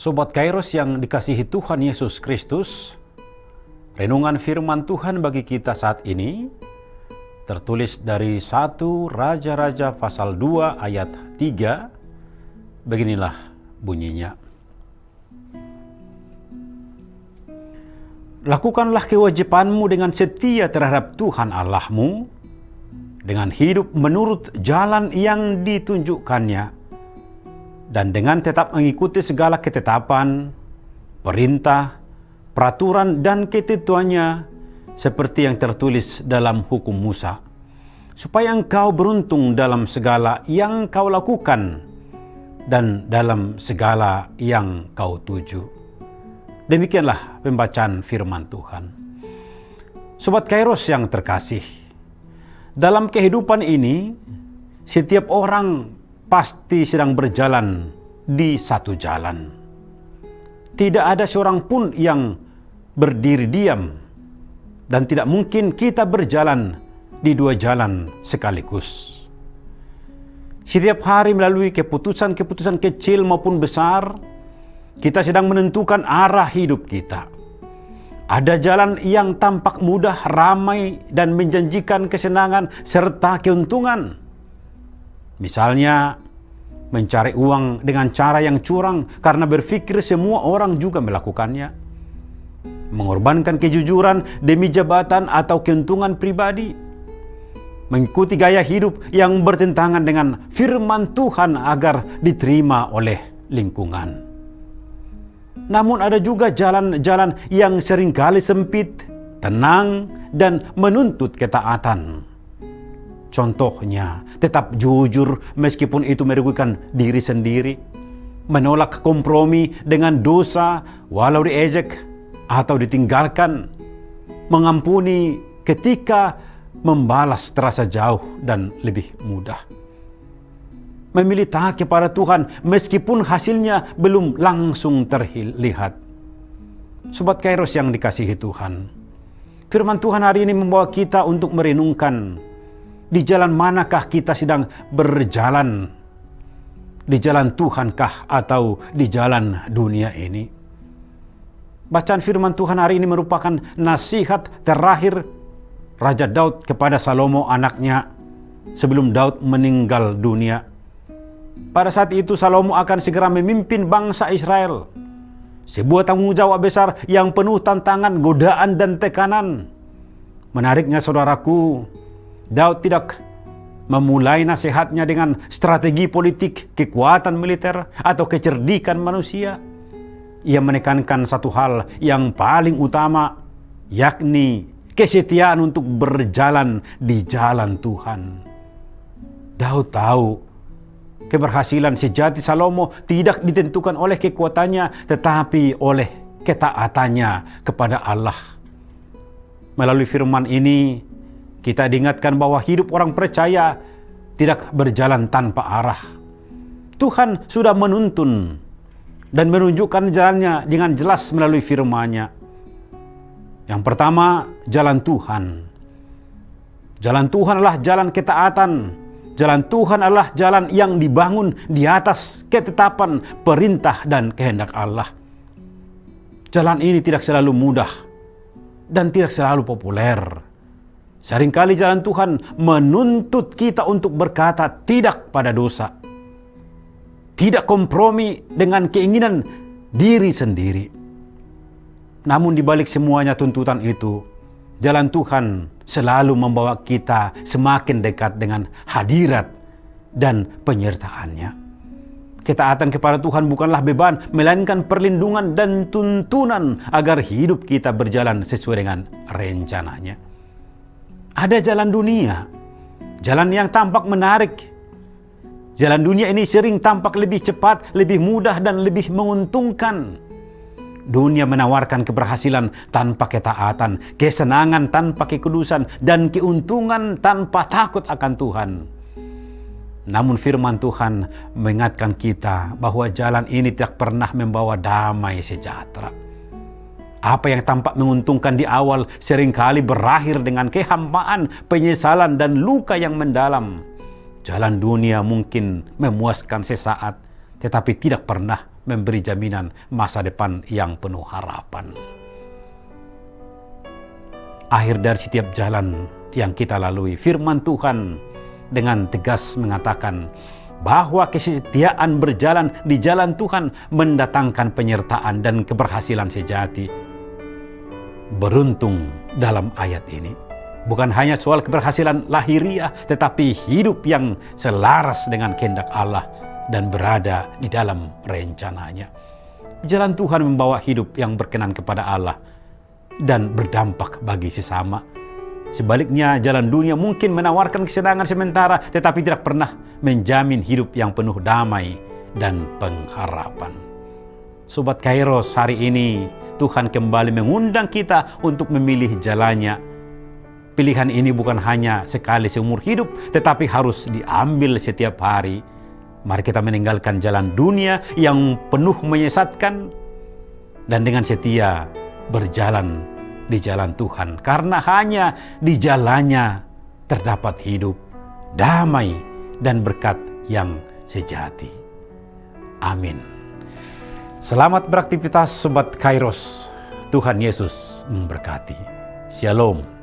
Sobat Kairos yang dikasihi Tuhan Yesus Kristus, renungan firman Tuhan bagi kita saat ini tertulis dari 1 Raja-Raja pasal 2 ayat 3. Beginilah bunyinya. Lakukanlah kewajibanmu dengan setia terhadap Tuhan Allahmu, dengan hidup menurut jalan yang ditunjukkannya, dan dengan tetap mengikuti segala ketetapan, perintah, peraturan, dan ketentuannya seperti yang tertulis dalam hukum Musa, supaya engkau beruntung dalam segala yang kau lakukan dan dalam segala yang kau tuju. Demikianlah pembacaan firman Tuhan. Sobat Kairos yang terkasih, dalam kehidupan ini setiap orang pasti sedang berjalan di satu jalan. Tidak ada seorang pun yang berdiri diam, dan tidak mungkin kita berjalan di dua jalan sekaligus. Setiap hari melalui keputusan-keputusan kecil maupun besar, kita sedang menentukan arah hidup kita. Ada jalan yang tampak mudah, ramai, dan menjanjikan kesenangan serta keuntungan. Misalnya, mencari uang dengan cara yang curang karena berpikir semua orang juga melakukannya. Mengorbankan kejujuran demi jabatan atau keuntungan pribadi. Mengikuti gaya hidup yang bertentangan dengan firman Tuhan agar diterima oleh lingkungan. Namun ada juga jalan-jalan yang seringkali sempit, tenang, dan menuntut ketaatan. Contohnya, tetap jujur meskipun itu merugikan diri sendiri, menolak kompromi dengan dosa walau diejek atau ditinggalkan, mengampuni ketika membalas terasa jauh dan lebih mudah. Memilih taat kepada Tuhan meskipun hasilnya belum langsung terlihat. Sobat Kairos yang dikasihi Tuhan, firman Tuhan hari ini membawa kita untuk merenungkan di jalan manakah kita sedang berjalan, di jalan Tuhankah atau di jalan dunia ini. Bacaan firman Tuhan hari ini merupakan nasihat terakhir Raja Daud kepada Salomo anaknya sebelum Daud meninggal dunia. Pada saat itu Salomo akan segera memimpin bangsa Israel. Sebuah tanggung jawab besar yang penuh tantangan, godaan, dan tekanan. Menariknya saudaraku, Daud tidak memulai nasihatnya dengan strategi politik, kekuatan militer, atau kecerdikan manusia. Ia menekankan satu hal yang paling utama, yakni kesetiaan untuk berjalan di jalan Tuhan. Daud tahu keberhasilan sejati Salomo tidak ditentukan oleh kekuatannya, tetapi oleh ketaatannya kepada Allah. Melalui firman ini, kita diingatkan bahwa hidup orang percaya tidak berjalan tanpa arah. Tuhan sudah menuntun dan menunjukkan jalannya dengan jelas melalui firman-Nya. Yang pertama, jalan Tuhan. Jalan Tuhan adalah jalan ketaatan. Jalan Tuhan adalah jalan yang dibangun di atas ketetapan, perintah, dan kehendak Allah. Jalan ini tidak selalu mudah dan tidak selalu populer. Seringkali jalan Tuhan menuntut kita untuk berkata tidak pada dosa. Tidak kompromi dengan keinginan diri sendiri. Namun di balik semuanya tuntutan itu, jalan Tuhan selalu membawa kita semakin dekat dengan hadirat dan penyertaan-Nya. Ketaatan kepada Tuhan bukanlah beban, melainkan perlindungan dan tuntunan agar hidup kita berjalan sesuai dengan rencananya. Ada jalan dunia, jalan yang tampak menarik. Jalan dunia ini sering tampak lebih cepat, lebih mudah, dan lebih menguntungkan. Dunia menawarkan keberhasilan tanpa ketaatan, kesenangan tanpa kekudusan, dan keuntungan tanpa takut akan Tuhan. Namun firman Tuhan mengingatkan kita bahwa jalan ini tidak pernah membawa damai sejahtera. Apa yang tampak menguntungkan di awal seringkali berakhir dengan kehampaan, penyesalan, dan luka yang mendalam. Jalan dunia mungkin memuaskan sesaat, tetapi tidak pernah memberi jaminan masa depan yang penuh harapan. Akhir dari setiap jalan yang kita lalui, firman Tuhan dengan tegas mengatakan bahwa kesetiaan berjalan di jalan Tuhan mendatangkan penyertaan dan keberhasilan sejati. Beruntung dalam ayat ini bukan hanya soal keberhasilan lahiriah, tetapi hidup yang selaras dengan kehendak Allah dan berada di dalam rencananya. Jalan Tuhan membawa hidup yang berkenan kepada Allah dan berdampak bagi sesama. Sebaliknya, jalan dunia mungkin menawarkan kesenangan sementara, tetapi tidak pernah menjamin hidup yang penuh damai dan pengharapan. Sobat Kairos, hari ini Tuhan kembali mengundang kita untuk memilih jalannya. Pilihan ini bukan hanya sekali seumur hidup, tetapi harus diambil setiap hari. Mari kita meninggalkan jalan dunia yang penuh menyesatkan dan dengan setia berjalan di jalan Tuhan, karena hanya di jalannya terdapat hidup, damai, dan berkat yang sejati. Amin. Selamat beraktivitas Sobat Kairos. Tuhan Yesus memberkati. Shalom.